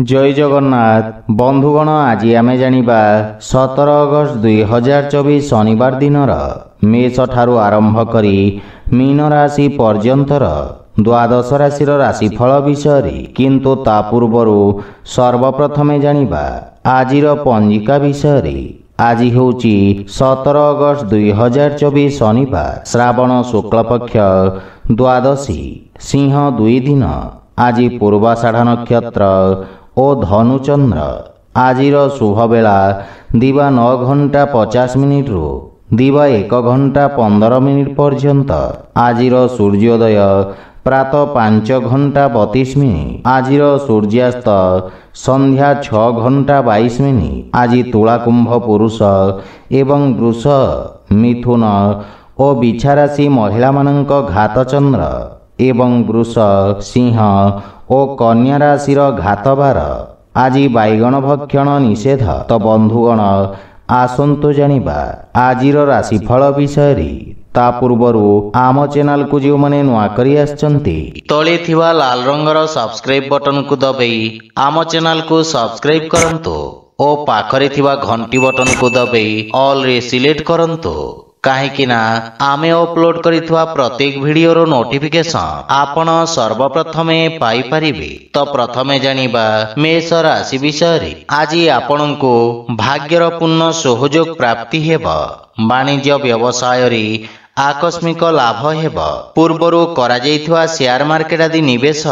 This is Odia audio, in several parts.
जय जगन्नाथ बंधुगण आज आमे जानिबा 17 अगस्त 2024 शनिवार दिनर मेष ठारू आरंभ करी मीन राशि पर्यंतर द्वादश राशि राशिफल विषय किंतु ता पूर्वरु सर्वप्रथमे जानिबा आजिर पंजिका विषय। आज होची 17 अगस्त 2024 शनिवार श्रावण शुक्ल पक्ष द्वादशी सिंह 2 दिन। आज पूर्वाषाढ़ नक्षत्र ओ धनुचंद्र। आजिर शुभ बेला दिवा 9 घंटा 50 मिनिट रु दिवा 1 घंटा 15 मिनिट पर्यंत। आजिर सूर्योदय प्रातः 5 घंटा 32 मिनिट। आजिर सूर्यास्त संध्या 6 घंटा 22 मिनिट। आज तुला कुंभ पुरुष एवं वृष मिथुन और बिछा राशि महिला मानक घात चंद्र एवं वृष सिंह और कन्या राशि घात बार। आज बैगण भक्षण निषेध। तो बंधुगण आसंतु जानिबा आजिर राशिफल विषय। ता पूर्वरु आम चैनल को जो माने नुआ करी आछंती तळे थिवा लाल रंगर सब्सक्राइब बटन को दबाई आम चैनल को सब्सक्राइब करंतु ओ पाखरे थिवा घंटी बटन को दबाई ऑल रे सिलेक्ट करंतु काहेकि ना आमे अपलोड करिथवा प्रत्येक वीडियो रो नोटिफिकेशन आपण सर्वप्रथमे पाई परिबे। तो प्रथमे जानिबा मेष राशि विषय। आज आपनको भाग्यर पूर्ण सहयोग प्राप्ति हेबा। वाणिज्य व्यवसाय रे आकस्मिक लाभ हेबा। पूर्वरु करा जाइथवा शेयर मार्केट आदि निवेश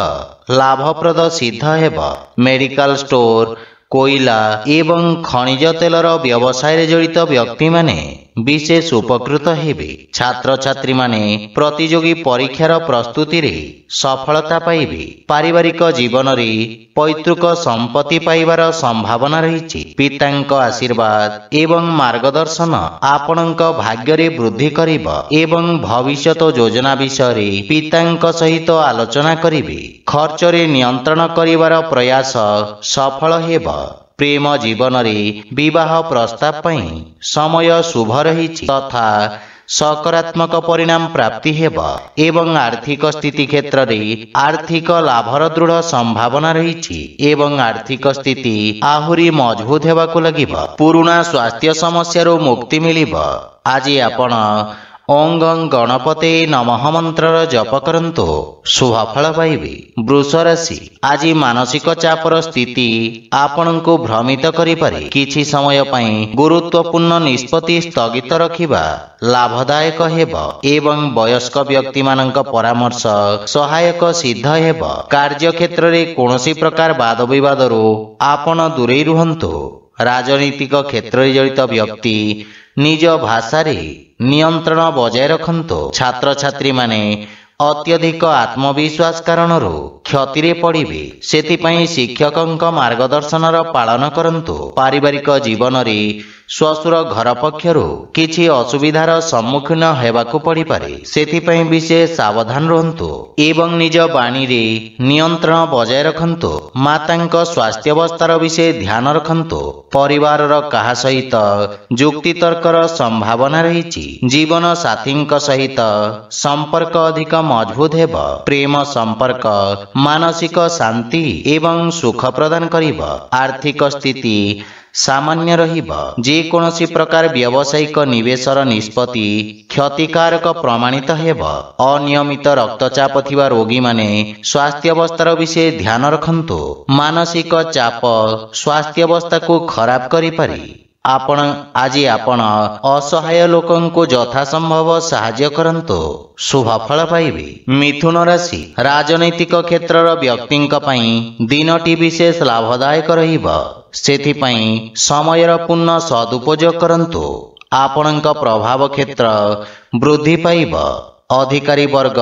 लाभप्रद सिद्ध हेबा। मेडिकल स्टोर कोयला एवं खनिज तेलर व्यवसाय रे जड़ित व्यक्ति माने विशेष उपकृत हेबे। छात्र छात्री माने प्रतियोगी परीक्षार प्रस्तुति रे सफलता पाइबे। पारिवारिक जीवन रे पैतृक संपत्ति पाइबार संभावना रही। पितांक आशीर्वाद एवं मार्गदर्शन आपणक भाग्य रे वृद्धि करिबा एवं भविष्यत योजना विषय रे पितांक सहित आलोचना करिबे। खर्च रे नियंत्रण करिबार प्रयास सफल हेबा। प्रेम जीवन रे विवाह प्रस्ताव पई समय शुभ रही तथा सकारात्मक परिणाम प्राप्ति हेबा एवं आर्थिक स्थिति क्षेत्र रे आर्थिक लाभर दृढ़ संभावना रही एवं आर्थिक स्थिति आहुरी मजबूत हेबाकु लागिबा। पुराना स्वास्थ्य समस्या रो मुक्ति मिलिबा। आज आपण ओं गणपते नमः मंत्र जप करंतु शुभ फल पाइबे। वृष राशि। आज मानसिक चापर स्थिति आपण को भ्रमित करि पारे। किछि समय पई गुरुत्वपूर्ण निष्पत्ति स्थगित रखिबा लाभदायक हेबा एवं वयस्क व्यक्ति मानक परामर्श सहायक सिद्ध हेबा। कार्य क्षेत्र रे कोनोसी प्रकार वाद विवाद रो आपण दूरे रुहंतु। राजनीतिक क्षेत्र रे जड़ित व्यक्ति निज भाषा रे नियंत्रण बजाय रखंतु। छात्र छात्री माने अत्यधिक आत्मविश्वास कारण क्षति रे पड़िबे। सेतिपई शिक्षकंक मार्गदर्शन पालन करंतु। पारिवारिक जीवन रे श्वशुर घर पक्षरु किछि असुविधार सम्मुखीन हेबाकु पड़ी पारे। सेतिपई विशेष सावधान रहंतु एवं निज वाणी रे नियंत्रण बजाय रखंतु। मातांक स्वास्थ्य अवस्थार विषय ध्यान रखंतु। परिवार रो काहा सहित जुक्ति तर्कर संभावना रही। जीवन साथींक सहित संपर्क अधिक मजबूत हेबा। प्रेम संपर्क मानसिक शांति एवं सुख प्रदान करिबा। आर्थिक स्थिति सामान्य रहिबा। जे कोनोसी प्रकार व्यावसायिक निवेशर निष्पत्ति क्षतिकारक प्रमाणित हेबा। अनियमित रक्तचाप थिबा रोगी माने स्वास्थ्य अवस्थार विषय ध्यान रखंतु। मानसिक चाप स्वास्थ्य अवस्था को खराब करि पारि। आज आपण असहाय लोकं को यथा संभव सहाय्य करंतु शुभ फल पाइबे। मिथुन राशि। राजनैतिक क्षेत्रर व्यक्तिंक पई दिनटी विशेष लाभदायक रहिबा। सेथिपई समयर पूर्ण सदुपयोग करंतु। आपणक प्रभाव क्षेत्र वृद्धि पाइबा। अधिकारी वर्ग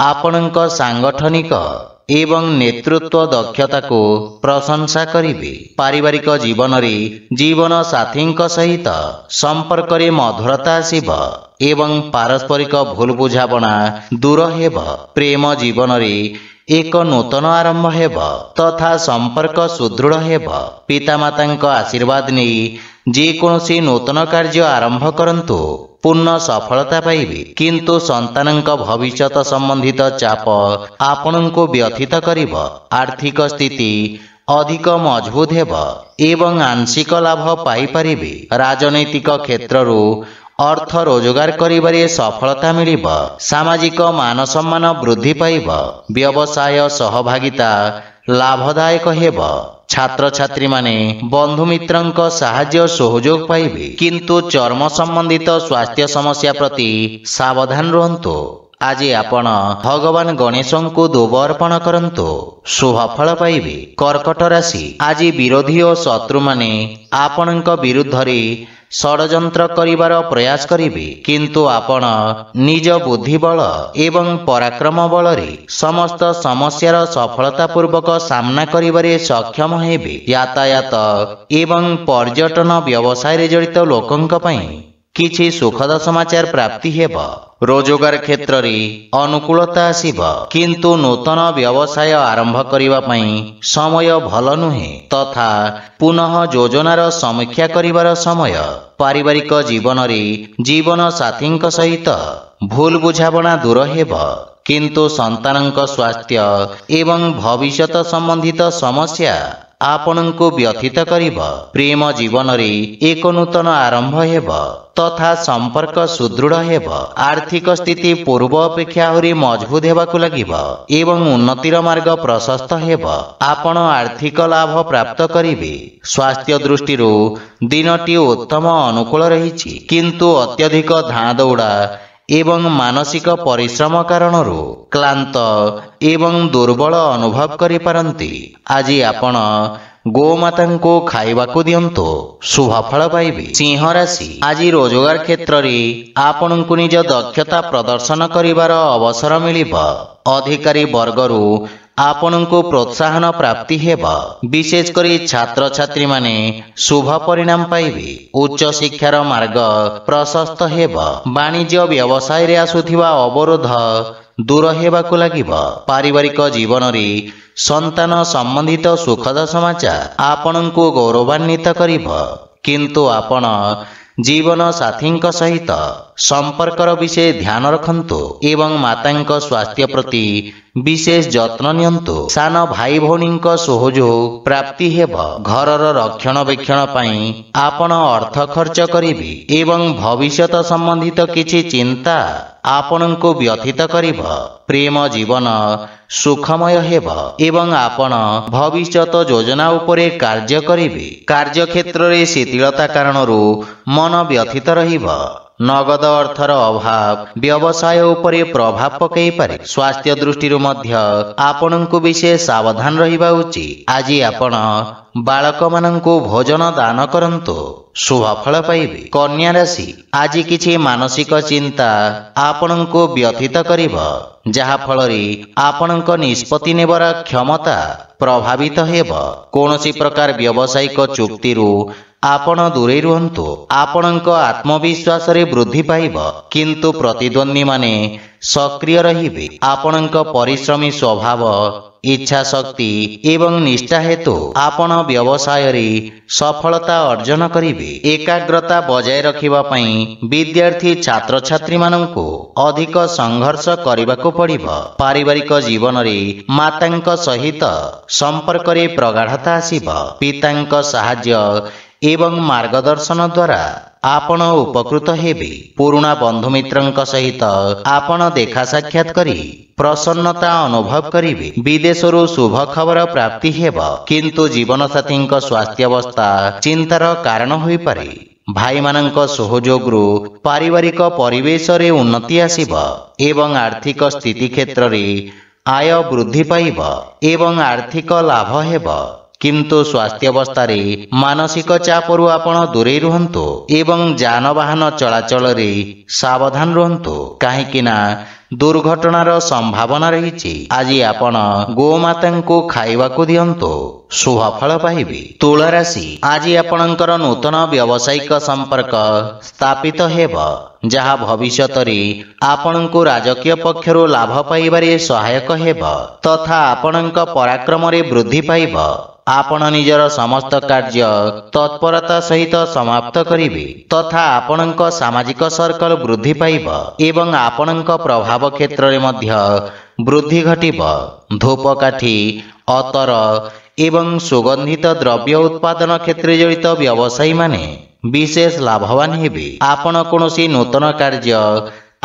आपणक सांगठनिक एवं नेतृत्व दक्षता को प्रशंसा करिबे। पारिवारिक जीवन रे जीवन साथींक सहित संपर्क रे मधुरता आसीबा एवं पारस्परिक भूल बुझाबना दूर हेबा। प्रेम जीवन रे एक नूतन आरंभ हेबा तथा संपर्क सुदृढ़ हेबा। पितामातांक आशीर्वाद नै जे कोनोसी नूतन कार्य आरंभ करंतु पूर्ण सफलता पाइबे। किंतु संतानक भविष्यत संबंधित चाप आपनको व्यथित करिब। आर्थिक स्थिति ଅଧିକ ମଜବୁତ ହେବ ଏବଂ ଆଂଶିକ ଲାଭ ପାଇପାରିବେ। ରାଜନୈତିକ କ୍ଷେତ୍ରରୁ ଅର୍ଥ ରୋଜଗାର କରିବାରେ ସଫଳତା ମିଳିବ। ସାମାଜିକ ମାନ ସମ୍ମାନ ବୃଦ୍ଧି ପାଇବ। ବ୍ୟବସାୟ ସହଭାଗିତା ଲାଭଦାୟକ ହେବ। ଛାତ୍ରଛାତ୍ରୀମାନେ ବନ୍ଧୁମିତ୍ରଙ୍କ ସାହାଯ୍ୟ ସହଯୋଗ ପାଇବେ, କିନ୍ତୁ ଚର୍ମ ସମ୍ବନ୍ଧିତ ସ୍ୱାସ୍ଥ୍ୟ ସମସ୍ୟା ପ୍ରତି ସାବଧାନ ରୁହନ୍ତୁ। ଆଜି ଆପଣ ଭଗବାନ ଗଣେଶଙ୍କୁ ଦୁବ ଅର୍ପଣ କରନ୍ତୁ, ଶୁଭ ଫଳ ପାଇବେ। କର୍କଟ ରାଶି, ଆଜି ବିରୋଧୀ ଓ ଶତ୍ରୁମାନେ ଆପଣଙ୍କ ବିରୁଦ୍ଧରେ ଷଡ଼ଯନ୍ତ୍ର କରିବାର ପ୍ରୟାସ କରିବେ, କିନ୍ତୁ ଆପଣ ନିଜ ବୁଦ୍ଧିବଳ ଏବଂ ପରାକ୍ରମ ବଳରେ ସମସ୍ତ ସମସ୍ୟାର ସଫଳତାପୂର୍ବକ ସାମ୍ନା କରିବାରେ ସକ୍ଷମ ହେବେ। ଯାତାୟାତ ଏବଂ ପର୍ଯ୍ୟଟନ ବ୍ୟବସାୟରେ ଜଡ଼ିତ ଲୋକଙ୍କ ପାଇଁ କିଛି ସୁଖଦ ସମାଚାର ପ୍ରାପ୍ତି ହେବ। ରୋଜଗାର କ୍ଷେତ୍ରରେ ଅନୁକୂଳତା ଆସିବ, କିନ୍ତୁ ନୂତନ ବ୍ୟବସାୟ ଆରମ୍ଭ କରିବା ପାଇଁ ସମୟ ଭଲ ନୁହେଁ ତଥା ପୁନଃ ଯୋଜନାର ସମୀକ୍ଷା କରିବାର ସମୟ। ପାରିବାରିକ ଜୀବନରେ ଜୀବନ ସାଥୀଙ୍କ ସହିତ ଭୁଲ ବୁଝାମଣା ଦୂର ହେବ, କିନ୍ତୁ ସନ୍ତାନଙ୍କ ସ୍ୱାସ୍ଥ୍ୟ ଏବଂ ଭବିଷ୍ୟତ ସମ୍ବନ୍ଧିତ ସମସ୍ୟା ଆପଣଙ୍କୁ ବ୍ୟଥିତ କରିବ। ପ୍ରେମ ଜୀବନରେ ଏକ ନୂତନ ଆରମ୍ଭ ହେବ ତଥା ସମ୍ପର୍କ ସୁଦୃଢ଼ ହେବ। ଆର୍ଥିକ ସ୍ଥିତି ପୂର୍ବ ଅପେକ୍ଷା ଆହୁରି ମଜବୁତ ହେବାକୁ ଲାଗିବ ଏବଂ ଉନ୍ନତିର ମାର୍ଗ ପ୍ରଶସ୍ତ ହେବ। ଆପଣ ଆର୍ଥିକ ଲାଭ ପ୍ରାପ୍ତ କରିବେ। ସ୍ୱାସ୍ଥ୍ୟ ଦୃଷ୍ଟିରୁ ଦିନଟି ଉତ୍ତମ ଅନୁକୂଳ ରହିଛି, କିନ୍ତୁ ଅତ୍ୟଧିକ ଧାଁ ଦୌଡ଼ା ଏବଂ ମାନସିକ ପରିଶ୍ରମ କାରଣରୁ କ୍ଳାନ୍ତ ଏବଂ ଦୁର୍ବଳ ଅନୁଭବ କରିପାରନ୍ତି। ଆଜି ଆପଣ ଗୋମାତାଙ୍କୁ ଖାଇବାକୁ ଦିଅନ୍ତୁ, ଶୁଭ ଫଳ ପାଇବେ। ସିଂହ ରାଶି, ଆଜି ରୋଜଗାର କ୍ଷେତ୍ରରେ ଆପଣଙ୍କୁ ନିଜ ଦକ୍ଷତା ପ୍ରଦର୍ଶନ କରିବାର ଅବସର ମିଳିବ। ଅଧିକାରୀ ବର୍ଗରୁ ଆପଣଙ୍କୁ ପ୍ରୋତ୍ସାହନ ପ୍ରାପ୍ତି ହେବ। ବିଶେଷ କରି ଛାତ୍ରଛାତ୍ରୀମାନେ ଶୁଭ ପରିଣାମ ପାଇବେ। ଉଚ୍ଚ ଶିକ୍ଷାର ମାର୍ଗ ପ୍ରଶସ୍ତ ହେବ। ବାଣିଜ୍ୟ ବ୍ୟବସାୟରେ ଆସୁଥିବା ଅବରୋଧ ଦୂର ହେବାକୁ ଲାଗିବ। ପାରିବାରିକ ଜୀବନରେ ସନ୍ତାନ ସମ୍ବନ୍ଧିତ ସୁଖଦ ସମାଚାର ଆପଣଙ୍କୁ ଗୌରବାନ୍ୱିତ କରିବ, କିନ୍ତୁ ଆପଣ ଜୀବନ ସାଥୀଙ୍କ ସହିତ ସମ୍ପର୍କର ବିଷୟ ଧ୍ୟାନ ରଖନ୍ତୁ ଏବଂ ମାତାଙ୍କ ସ୍ୱାସ୍ଥ୍ୟ ପ୍ରତି ବିଶେଷ ଯତ୍ନ ନିଅନ୍ତୁ। ସାନ ଭାଇ ଭଉଣୀଙ୍କ ସହଯୋଗ ପ୍ରାପ୍ତି ହେବ। ଘରର ରକ୍ଷଣାବେକ୍ଷଣ ପାଇଁ ଆପଣ ଅର୍ଥ ଖର୍ଚ୍ଚ କରିବେ ଏବଂ ଭବିଷ୍ୟତ ସମ୍ବନ୍ଧିତ କିଛି ଚିନ୍ତା ଆପଣଙ୍କୁ ବ୍ୟଥିତ କରିବ। ପ୍ରେମ ଜୀବନ ସୁଖମୟ ହେବ ଏବଂ ଆପଣ ଭବିଷ୍ୟତ ଯୋଜନା ଉପରେ କାର୍ଯ୍ୟ କରିବେ। କାର୍ଯ୍ୟକ୍ଷେତ୍ରରେ ଶିଥିଳତା କାରଣରୁ ମନ ବ୍ୟଥିତ ରହିବ। ନଗଦ ଅର୍ଥର ଅଭାବ ବ୍ୟବସାୟ ଉପରେ ପ୍ରଭାବ ପକାଇପାରେ। ସ୍ୱାସ୍ଥ୍ୟ ଦୃଷ୍ଟିରୁ ମଧ୍ୟ ଆପଣଙ୍କୁ ବିଶେଷ ସାବଧାନ ରହିବା ଉଚିତ। ଆଜି ଆପଣ ବାଳକମାନଙ୍କୁ ଭୋଜନ ଦାନ କରନ୍ତୁ, ଶୁଭ ଫଳ ପାଇବେ। କନ୍ୟା ରାଶି, ଆଜି କିଛି ମାନସିକ ଚିନ୍ତା ଆପଣଙ୍କୁ ବ୍ୟଥିତ କରିବ, ଯାହା ଫଳରେ ଆପଣଙ୍କ ନିଷ୍ପତ୍ତି ନେବାର କ୍ଷମତା ପ୍ରଭାବିତ ହେବ। କୌଣସି ପ୍ରକାର ବ୍ୟବସାୟିକ ଚୁକ୍ତିରୁ ଆପଣ ଦୂରେଇ ରୁହନ୍ତୁ। ଆପଣଙ୍କ ଆତ୍ମବିଶ୍ୱାସରେ ବୃଦ୍ଧି ପାଇବ, କିନ୍ତୁ ପ୍ରତିଦ୍ୱନ୍ଦ୍ୱୀମାନେ ସକ୍ରିୟ ରହିବେ। ଆପଣଙ୍କ ପରିଶ୍ରମୀ ସ୍ୱଭାବ, ଇଚ୍ଛା ଶକ୍ତି ଏବଂ ନିଷ୍ଠା ହେତୁ ଆପଣ ବ୍ୟବସାୟରେ ସଫଳତା ଅର୍ଜନ କରିବେ। ଏକାଗ୍ରତା ବଜାୟ ରଖିବା ପାଇଁ ବିଦ୍ୟାର୍ଥୀ ଛାତ୍ରଛାତ୍ରୀମାନଙ୍କୁ ଅଧିକ ସଂଘର୍ଷ କରିବାକୁ ପଡ଼ିବ। ପାରିବାରିକ ଜୀବନରେ ମାତାଙ୍କ ସହିତ ସମ୍ପର୍କରେ ପ୍ରଗାଢ଼ତା ଆସିବ। ପିତାଙ୍କ ସାହାଯ୍ୟ ଏବଂ ମାର୍ଗଦର୍ଶନ ଦ୍ୱାରା ଆପଣ ଉପକୃତ ହେବେ। ପୁରୁଣା ବନ୍ଧୁମିତ୍ରଙ୍କ ସହିତ ଆପଣ ଦେଖା ସାକ୍ଷାତ କରି ପ୍ରସନ୍ନତା ଅନୁଭବ କରିବେ। ବିଦେଶରୁ ଶୁଭ ଖବର ପ୍ରାପ୍ତି ହେବ, କିନ୍ତୁ ଜୀବନସାଥୀଙ୍କ ସ୍ୱାସ୍ଥ୍ୟାବସ୍ଥା ଚିନ୍ତାର କାରଣ ହୋଇପାରେ। ଭାଇମାନଙ୍କ ସହଯୋଗରୁ ପାରିବାରିକ ପରିବେଶରେ ଉନ୍ନତି ଆସିବ ଏବଂ ଆର୍ଥିକ ସ୍ଥିତି କ୍ଷେତ୍ରରେ ଆୟ ବୃଦ୍ଧି ପାଇବ ଏବଂ ଆର୍ଥିକ ଲାଭ ହେବ, କିନ୍ତୁ ସ୍ୱାସ୍ଥ୍ୟାବସ୍ଥାରେ ମାନସିକ ଚାପରୁ ଆପଣ ଦୂରେଇ ରୁହନ୍ତୁ ଏବଂ ଯାନବାହନ ଚଳାଚଳରେ ସାବଧାନ ରୁହନ୍ତୁ, କାହିଁକି ନା ଦୁର୍ଘଟଣାର ସମ୍ଭାବନା ରହିଛି। ଆଜି ଆପଣ ଗୋମାତାଙ୍କୁ ଖାଇବାକୁ ଦିଅନ୍ତୁ, ଶୁଭ ଫଳ ପାଇବେ। ତୁଳା ରାଶି, ଆଜି ଆପଣଙ୍କର ନୂତନ ବ୍ୟବସାୟିକ ସମ୍ପର୍କ ସ୍ଥାପିତ ହେବ, ଯାହା ଭବିଷ୍ୟତରେ ଆପଣଙ୍କୁ ରାଜକୀୟ ପକ୍ଷରୁ ଲାଭ ପାଇବାରେ ସହାୟକ ହେବ ତଥା ଆପଣଙ୍କ ପରାକ୍ରମରେ ବୃଦ୍ଧି ପାଇବ। ଆପଣ ନିଜର ସମସ୍ତ କାର୍ଯ୍ୟ ତତ୍ପରତା ସହିତ ସମାପ୍ତ କରିବେ ତଥା ଆପଣଙ୍କ ସାମାଜିକ ସର୍କଲ ବୃଦ୍ଧି ପାଇବ ଏବଂ ଆପଣଙ୍କ ପ୍ରଭାବ କ୍ଷେତ୍ରରେ ମଧ୍ୟ ବୃଦ୍ଧି ଘଟିବ। ଧୂପକାଠି, ଅତର ଏବଂ ସୁଗନ୍ଧିତ ଦ୍ରବ୍ୟ ଉତ୍ପାଦନ କ୍ଷେତ୍ରରେ ଜଡ଼ିତ ବ୍ୟବସାୟୀମାନେ ବିଶେଷ ଲାଭବାନ ହେବେ। ଆପଣ କୌଣସି ନୂତନ କାର୍ଯ୍ୟ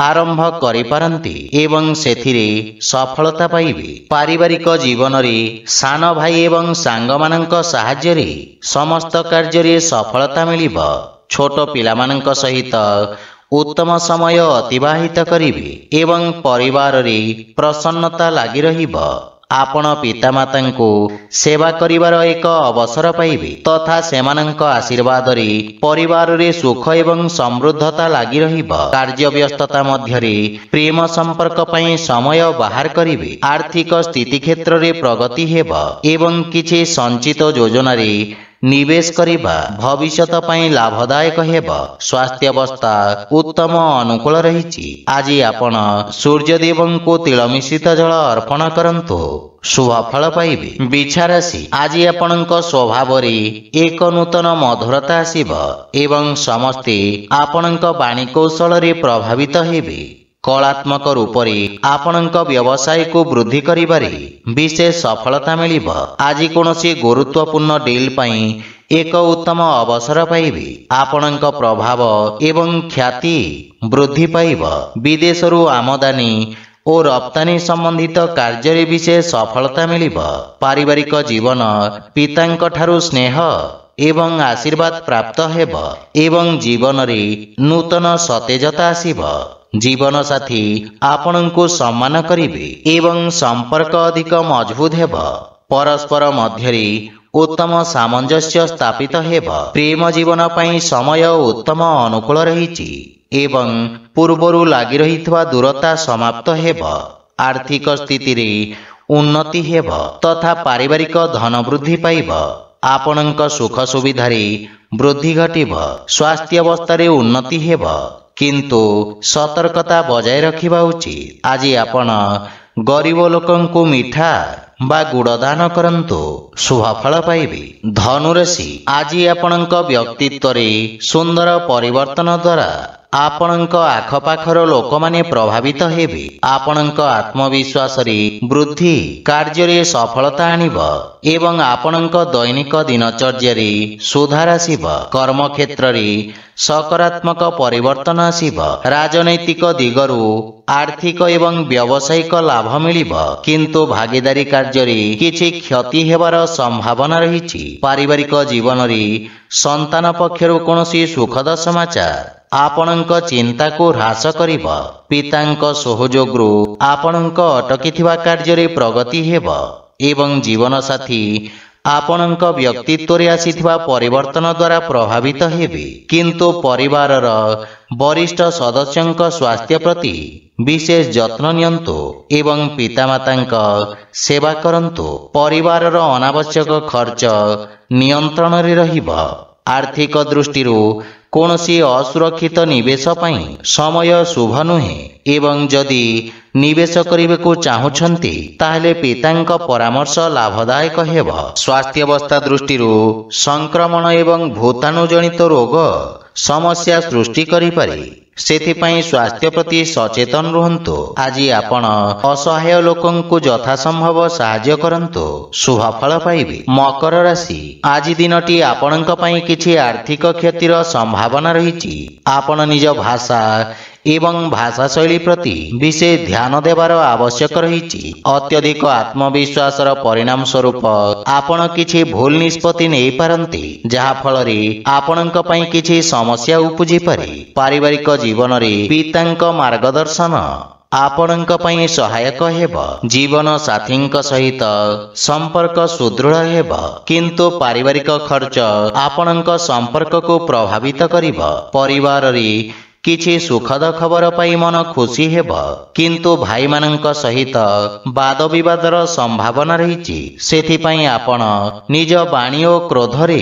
ଆରମ୍ଭ କରିପାରନ୍ତି ଏବଂ ସେଥିରେ ସଫଳତା ପାଇବେ। ପାରିବାରିକ ଜୀବନରେ ସାନ ଭାଇ ଏବଂ ସାଙ୍ଗମାନଙ୍କ ସାହାଯ୍ୟରେ ସମସ୍ତ କାର୍ଯ୍ୟରେ ସଫଳତା ମିଳିବ। ଛୋଟ ପିଲାମାନଙ୍କ ସହିତ ଉତ୍ତମ ସମୟ ଅତିବାହିତ କରିବେ ଏବଂ ପରିବାରରେ ପ୍ରସନ୍ନତା ଲାଗି ରହିବ। ଆପଣ ପିତାମାତାଙ୍କୁ ସେବା କରିବାର ଏକ ଅବସର ପାଇବେ ତଥା ସେମାନଙ୍କ ଆଶୀର୍ବାଦରେ ପରିବାରରେ ସୁଖ ଏବଂ ସମୃଦ୍ଧତା ଲାଗି ରହିବ। କାର୍ଯ୍ୟ ବ୍ୟସ୍ତତା ମଧ୍ୟରେ ପ୍ରେମ ସମ୍ପର୍କ ପାଇଁ ସମୟ ବାହାର କରିବେ। ଆର୍ଥିକ ସ୍ଥିତି କ୍ଷେତ୍ରରେ ପ୍ରଗତି ହେବ ଏବଂ କିଛି ସଞ୍ଚିତ ଯୋଜନାରେ ନିବେଶ କରିବା ଭବିଷ୍ୟତ ପାଇଁ ଲାଭଦାୟକ ହେବ। ସ୍ୱାସ୍ଥ୍ୟାବସ୍ଥା ଉତ୍ତମ ଅନୁକୂଳ ରହିଛି। ଆଜି ଆପଣ ସୂର୍ଯ୍ୟଦେବଙ୍କୁ ତିଳ ମିଶ୍ରିତ ଜଳ ଅର୍ପଣ କରନ୍ତୁ, ଶୁଭ ଫଳ ପାଇବେ। ବିଛା ରାଶି, ଆଜି ଆପଣଙ୍କ ସ୍ୱଭାବରେ ଏକ ନୂତନ ମଧୁରତା ଆସିବ ଏବଂ ସମସ୍ତେ ଆପଣଙ୍କ ବାଣୀ କୌଶଳରେ ପ୍ରଭାବିତ ହେବେ। କଳାତ୍ମକ ରୂପରେ ଆପଣଙ୍କ ବ୍ୟବସାୟକୁ ବୃଦ୍ଧି କରିବାରେ ବିଶେଷ ସଫଳତା ମିଳିବ। ଆଜି କୌଣସି ଗୁରୁତ୍ୱପୂର୍ଣ୍ଣ ଡିଲ୍ ପାଇଁ ଏକ ଉତ୍ତମ ଅବସର ପାଇବେ। ଆପଣଙ୍କ ପ୍ରଭାବ ଏବଂ ଖ୍ୟାତି ବୃଦ୍ଧି ପାଇବ। ବିଦେଶରୁ ଆମଦାନୀ ଓ ରପ୍ତାନି ସମ୍ବନ୍ଧିତ କାର୍ଯ୍ୟରେ ବିଶେଷ ସଫଳତା ମିଳିବ। ପାରିବାରିକ ଜୀବନ ପିତାଙ୍କ ଠାରୁ ସ୍ନେହ ଏବଂ ଆଶୀର୍ବାଦ ପ୍ରାପ୍ତ ହେବ ଏବଂ ଜୀବନରେ ନୂତନ ସତେଜତା ଆସିବ। ଜୀବନସାଥୀ ଆପଣଙ୍କୁ ସମ୍ମାନ କରିବେ ଏବଂ ସମ୍ପର୍କ ଅଧିକ ମଜବୁତ ହେବ। ପରସ୍ପର ମଧ୍ୟରେ ଉତ୍ତମ ସାମଞ୍ଜସ୍ୟ ସ୍ଥାପିତ ହେବ। ପ୍ରେମ ଜୀବନ ପାଇଁ ସମୟ ଉତ୍ତମ ଅନୁକୂଳ ରହିଛି ଏବଂ ପୂର୍ବରୁ ଲାଗି ରହିଥିବା ଦୂରତା ସମାପ୍ତ ହେବ। ଆର୍ଥିକ ସ୍ଥିତିରେ ଉନ୍ନତି ହେବ ତଥା ପାରିବାରିକ ଧନ ବୃଦ୍ଧି ପାଇବ। ଆପଣଙ୍କ ସୁଖ ସୁବିଧାରେ ବୃଦ୍ଧି ଘଟିବ। ସ୍ୱାସ୍ଥ୍ୟାବସ୍ଥାରେ ଉନ୍ନତି ହେବ କିନ୍ତୁ ସତର୍କତା ବଜାୟ ରଖିବା ଉଚିତ। ଆଜି ଆପଣ ଗରିବ ଲୋକଙ୍କୁ ମିଠା ବା ଗୁଡ଼ ଦାନ କରନ୍ତୁ, ଶୁଭ ଫଳ ପାଇବେ। ଧନୁରାଶି, ଆଜି ଆପଣଙ୍କ ବ୍ୟକ୍ତିତ୍ୱରେ ସୁନ୍ଦର ପରିବର୍ତ୍ତନ ଦ୍ୱାରା ଆପଣଙ୍କ ଆଖପାଖର ଲୋକମାନେ ପ୍ରଭାବିତ ହେବେ। ଆପଣଙ୍କ ଆତ୍ମବିଶ୍ୱାସରେ ବୃଦ୍ଧି କାର୍ଯ୍ୟରେ ସଫଳତା ଆଣିବ ଏବଂ ଆପଣଙ୍କ ଦୈନିକ ଦିନଚର୍ଯ୍ୟାରେ ସୁଧାର ଆସିବ। କର୍ମକ୍ଷେତ୍ରରେ ସକାରାତ୍ମକ ପରିବର୍ତ୍ତନ ଆସିବ। ରାଜନୈତିକ ଦିଗରୁ ଆର୍ଥିକ ଏବଂ ବ୍ୟବସାୟିକ ଲାଭ ମିଳିବ କିନ୍ତୁ ଭାଗିଦାରୀ କାର୍ଯ୍ୟରେ କିଛି କ୍ଷତି ହେବାର ସମ୍ଭାବନା ରହିଛି। ପାରିବାରିକ ଜୀବନରେ ସନ୍ତାନ ପକ୍ଷରୁ କୌଣସି ସୁଖଦ ସମାଚାର ଆପଣଙ୍କ ଚିନ୍ତାକୁ ହ୍ରାସ କରିବ। ପିତାଙ୍କ ସହଯୋଗରୁ ଆପଣଙ୍କ ଅଟକିଥିବା କାର୍ଯ୍ୟରେ ପ୍ରଗତି ହେବ ଏବଂ ଜୀବନସାଥୀ ଆପଣଙ୍କ ବ୍ୟକ୍ତିତ୍ୱରେ ଆସିଥିବା ପରିବର୍ତ୍ତନ ଦ୍ୱାରା ପ୍ରଭାବିତ ହେବେ କିନ୍ତୁ ପରିବାରର ବରିଷ୍ଠ ସଦସ୍ୟଙ୍କ ସ୍ୱାସ୍ଥ୍ୟ ପ୍ରତି ବିଶେଷ ଯତ୍ନ ନିଅନ୍ତୁ ଏବଂ ପିତାମାତାଙ୍କ ସେବା କରନ୍ତୁ। ପରିବାରର ଅନାବଶ୍ୟକ ଖର୍ଚ୍ଚ ନିୟନ୍ତ୍ରଣରେ ରହିବ। ଆର୍ଥିକ ଦୃଷ୍ଟିରୁ କୌଣସି ଅସୁରକ୍ଷିତ ନିବେଶ ପାଇଁ ସମୟ ଶୁଭ ନୁହେଁ ଏବଂ ଯଦି ନିବେଶ କରିବାକୁ ଚାହୁଁଛନ୍ତି ତାହେଲେ ପିତାଙ୍କ ପରାମର୍ଶ ଲାଭଦାୟକ ହେବ। ସ୍ୱାସ୍ଥ୍ୟାବସ୍ଥା ଦୃଷ୍ଟିରୁ ସଂକ୍ରମଣ ଏବଂ ଭୂତାଣୁ ଜନିତ ରୋଗ ସମସ୍ୟା ସୃଷ୍ଟି କରିପାରେ, ସେଥିପାଇଁ ସ୍ୱାସ୍ଥ୍ୟ ପ୍ରତି ସଚେତନ ରୁହନ୍ତୁ। ଆଜି ଆପଣ ଅସହାୟ ଲୋକଙ୍କୁ ଯଥାସମ୍ଭବ ସାହାଯ୍ୟ କରନ୍ତୁ, ଶୁଭ ଫଳ ପାଇବେ। ମକର ରାଶି, ଆଜି ଦିନଟି ଆପଣଙ୍କ ପାଇଁ କିଛି ଆର୍ଥିକ କ୍ଷତିର ସମ୍ଭାବନା ରହିଛି। ଆପଣ ନିଜ ଭାଷା ଏବଂ ଭାଷା ଶୈଳୀ ପ୍ରତି ବିଶେଷ ଧ୍ୟାନ ଦେବାର ଆବଶ୍ୟକ ରହିଛି। ଅତ୍ୟଧିକ ଆତ୍ମବିଶ୍ୱାସର ପରିଣାମ ସ୍ୱରୂପ ଆପଣ କିଛି ଭୁଲ ନିଷ୍ପତ୍ତି ନେଇପାରନ୍ତି ଯାହା ଫଳରେ ଆପଣଙ୍କ ପାଇଁ କିଛି ସମସ୍ୟା ଉପୁଜିପାରେ। ପାରିବାରିକ ଜୀବନରେ ପିତାଙ୍କ ମାର୍ଗଦର୍ଶନ ଆପଣଙ୍କ ପାଇଁ ସହାୟକ ହେବ। ଜୀବନ ସାଥୀଙ୍କ ସହିତ ସମ୍ପର୍କ ସୁଦୃଢ଼ ହେବ କିନ୍ତୁ ପାରିବାରିକ ଖର୍ଚ୍ଚ ଆପଣଙ୍କ ସମ୍ପର୍କକୁ ପ୍ରଭାବିତ କରିବ। ପରିବାରରେ କିଛି ସୁଖଦ ଖବର ପାଇ ମନ ଖୁସି ହେବ କିନ୍ତୁ ଭାଇମାନଙ୍କ ସହିତ ବାଦ ବିବାଦର ସମ୍ଭାବନା ରହିଛି, ସେଥିପାଇଁ ଆପଣ ନିଜ ବାଣୀ ଓ କ୍ରୋଧରେ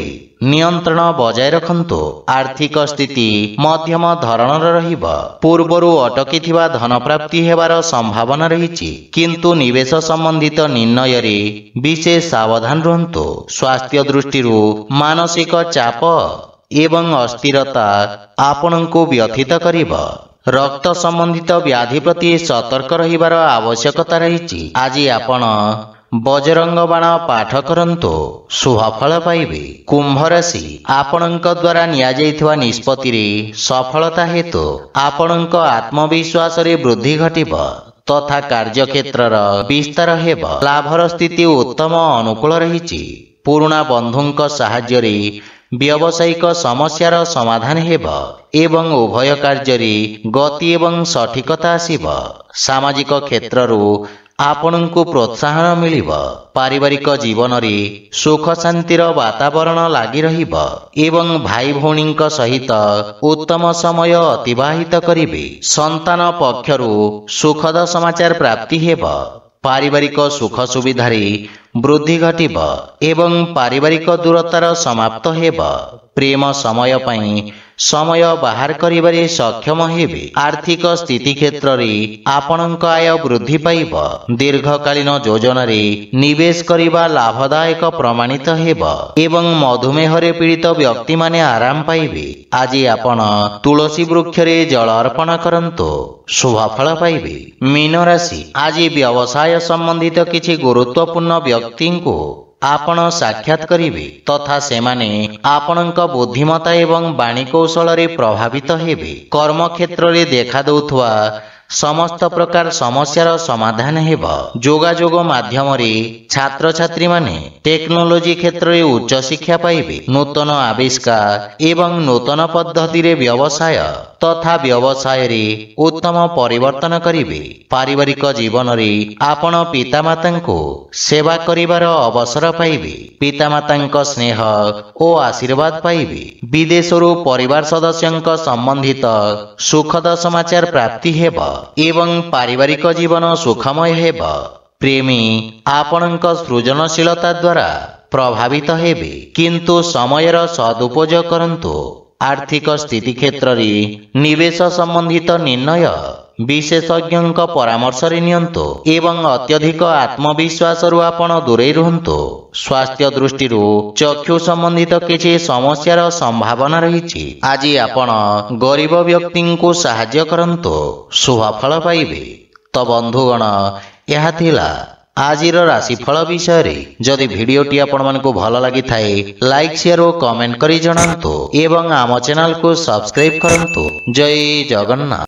ନିୟନ୍ତ୍ରଣ ବଜାୟ ରଖନ୍ତୁ। ଆର୍ଥିକ ସ୍ଥିତି ମଧ୍ୟମ ଧରଣର ରହିବ। ପୂର୍ବରୁ ଅଟକିଥିବା ଧନ ପ୍ରାପ୍ତି ହେବାର ସମ୍ଭାବନା ରହିଛି କିନ୍ତୁ ନିବେଶ ସମ୍ବନ୍ଧିତ ନିର୍ଣ୍ଣୟରେ ବିଶେଷ ସାବଧାନ ରୁହନ୍ତୁ। ସ୍ୱାସ୍ଥ୍ୟ ଦୃଷ୍ଟିରୁ ମାନସିକ ଚାପ ଏବଂ ଅସ୍ଥିରତା ଆପଣଙ୍କୁ ବ୍ୟଥିତ କରିବ। ରକ୍ତ ସମ୍ବନ୍ଧିତ ବ୍ୟାଧି ପ୍ରତି ସତର୍କ ରହିବାର ଆବଶ୍ୟକତା ରହିଛି। ଆଜି ଆପଣ ବଜରଙ୍ଗ ବାଣ ପାଠ କରନ୍ତୁ, ଶୁଭଫଳ ପାଇବେ। କୁମ୍ଭ ରାଶି, ଆପଣଙ୍କ ଦ୍ୱାରା ନିଆଯାଇଥିବା ନିଷ୍ପତ୍ତିରେ ସଫଳତା ହେତୁ ଆପଣଙ୍କ ଆତ୍ମବିଶ୍ୱାସରେ ବୃଦ୍ଧି ଘଟିବ ତଥା କାର୍ଯ୍ୟକ୍ଷେତ୍ରର ବିସ୍ତାର ହେବ। ଲାଭର ସ୍ଥିତି ଉତ୍ତମ ଅନୁକୂଳ ରହିଛି। ପୁରୁଣା ବନ୍ଧୁଙ୍କ ସାହାଯ୍ୟରେ ବ୍ୟବସାୟିକ ସମସ୍ୟାର ସମାଧାନ ହେବ ଏବଂ ଉଭୟ କାର୍ଯ୍ୟରେ ଗତି ଏବଂ ସଠିକତା ଆସିବ। ସାମାଜିକ କ୍ଷେତ୍ରରୁ ଆପଣଙ୍କୁ ପ୍ରୋତ୍ସାହନ ମିଳିବ। ପାରିବାରିକ ଜୀବନରେ ସୁଖ ଶାନ୍ତିର ବାତାବରଣ ଲାଗି ରହିବ ଏବଂ ଭାଇ ଭଉଣୀଙ୍କ ସହିତ ଉତ୍ତମ ସମୟ ଅତିବାହିତ କରିବେ। ସନ୍ତାନ ପକ୍ଷରୁ ସୁଖଦ ସମାଚାର ପ୍ରାପ୍ତି ହେବ। ପାରିବାରିକ ସୁଖ ସୁବିଧାରେ ବୃଦ୍ଧି ଘଟିବ ଏବଂ ପାରିବାରିକ ଦୂରତାର ସମାପ୍ତ ହେବ। ପ୍ରେମ ସମୟ ପାଇଁ ସମୟ ବାହାର କରିବାରେ ସକ୍ଷମ ହେବେ। ଆର୍ଥିକ ସ୍ଥିତି କ୍ଷେତ୍ରରେ ଆପଣଙ୍କ ଆୟ ବୃଦ୍ଧି ପାଇବ। ଦୀର୍ଘକାଳୀନ ଯୋଜନାରେ ନିବେଶ କରିବା ଲାଭଦାୟକ ପ୍ରମାଣିତ ହେବ ଏବଂ ମଧୁମେହରେ ପୀଡ଼ିତ ବ୍ୟକ୍ତିମାନେ ଆରାମ ପାଇବେ। ଆଜି ଆପଣ ତୁଳସୀ ବୃକ୍ଷରେ ଜଳ ଅର୍ପଣ କରନ୍ତୁ, ଶୁଭଫଳ ପାଇବେ। ମୀନ ରାଶି, ଆଜି ବ୍ୟବସାୟ ସମ୍ବନ୍ଧିତ କିଛି ଗୁରୁତ୍ୱପୂର୍ଣ୍ଣ ବ୍ୟକ୍ତିଙ୍କୁ ଆପଣ ସାକ୍ଷାତ କରିବେ ତଥା ସେମାନେ ଆପଣଙ୍କ ବୁଦ୍ଧିମତା ଏବଂ ବାଣୀ କୌଶଳରେ ପ୍ରଭାବିତ ହେବେ। କର୍ମକ୍ଷେତ୍ରରେ ଦେଖାଦେଉଥିବା ସମସ୍ତ ପ୍ରକାର ସମସ୍ୟାର ସମାଧାନ ହେବ। ଯୋଗାଯୋଗ ମାଧ୍ୟମରେ ଛାତ୍ରଛାତ୍ରୀମାନେ ଟେକ୍ନୋଲୋଜି କ୍ଷେତ୍ରରେ ଉଚ୍ଚ ଶିକ୍ଷା ପାଇବେ। ନୂତନ ଆବିଷ୍କାର ଏବଂ ନୂତନ ପଦ୍ଧତିରେ ବ୍ୟବସାୟ ତଥା ବ୍ୟବସାୟରେ ଉତ୍ତମ ପରିବର୍ତ୍ତନ କରିବେ। ପାରିବାରିକ ଜୀବନରେ ଆପଣ ପିତାମାତାଙ୍କୁ ସେବା କରିବାର ଅବସର ପାଇବେ। ପିତାମାତାଙ୍କ ସ୍ନେହ ଓ ଆଶୀର୍ବାଦ ପାଇବେ। ବିଦେଶରୁ ପରିବାର ସଦସ୍ୟଙ୍କ ସମ୍ବନ୍ଧିତ ସୁଖଦ ସମାଚାର ପ୍ରାପ୍ତି ହେବ ଏବଂ ପାରିବାରିକ ଜୀବନ ସୁଖମୟ ହେବ। ପ୍ରେମୀ ଆପଣଙ୍କ ସୃଜନଶୀଳତା ଦ୍ୱାରା ପ୍ରଭାବିତ ହେବେ କିନ୍ତୁ ସମୟର ସଦୁପଯୋଗ କରନ୍ତୁ। ଆର୍ଥିକ ସ୍ଥିତି କ୍ଷେତ୍ରରେ ନିବେଶ ସମ୍ବନ୍ଧିତ ନିର୍ଣ୍ଣୟ ବିଶେଷଜ୍ଞଙ୍କ ପରାମର୍ଶରେ ନିଅନ୍ତୁ ଏବଂ ଅତ୍ୟଧିକ ଆତ୍ମବିଶ୍ୱାସରୁ ଆପଣ ଦୂରେଇ ରୁହନ୍ତୁ। ସ୍ୱାସ୍ଥ୍ୟ ଦୃଷ୍ଟିରୁ ଚକ୍ଷୁ ସମ୍ବନ୍ଧିତ କିଛି ସମସ୍ୟାର ସମ୍ଭାବନା ରହିଛି। ଆଜି ଆପଣ ଗରିବ ବ୍ୟକ୍ତିଙ୍କୁ ସାହାଯ୍ୟ କରନ୍ତୁ, ଶୁଭଫଳ ପାଇବେ। ତ ବନ୍ଧୁଗଣ, ଏହା ଥିଲା ଆଜିର ରାଶିଫଳ ବିଷୟରେ। ଯଦି ଭିଡ଼ିଓଟି ଆପଣମାନଙ୍କୁ ଭଲ ଲାଗିଥାଏ ଲାଇକ୍ ସେୟାର ଓ କମେଣ୍ଟ କରି ଜଣାନ୍ତୁ ଏବଂ ଆମ ଚ୍ୟାନେଲକୁ ସବସ୍କ୍ରାଇବ୍ କରନ୍ତୁ। ଜୟ ଜଗନ୍ନାଥ।